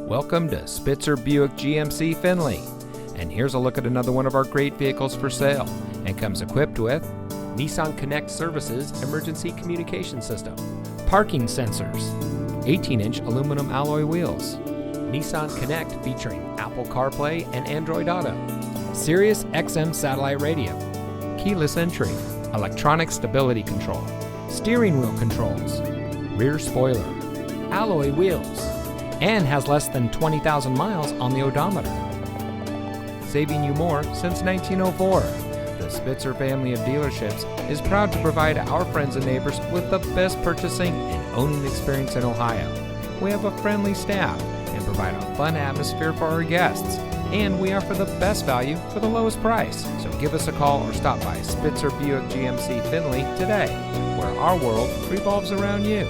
Welcome to Spitzer Buick GMC Findlay. And here's a look at another one of our great vehicles for sale, and comes equipped with Nissan Connect Services Emergency Communication System, parking sensors, 18-inch aluminum alloy wheels, Nissan Connect featuring Apple CarPlay and Android Auto, Sirius XM satellite radio, keyless entry, electronic stability control, steering wheel controls, rear spoiler, alloy wheels, and has less than 20,000 miles on the odometer. Saving you more since 1904. The Spitzer family of dealerships is proud to provide our friends and neighbors with the best purchasing and owning experience in Ohio. We have a friendly staff and provide a fun atmosphere for our guests, and we offer the best value for the lowest price. So give us a call or stop by Spitzer Buick GMC Findlay today, where our world revolves around you.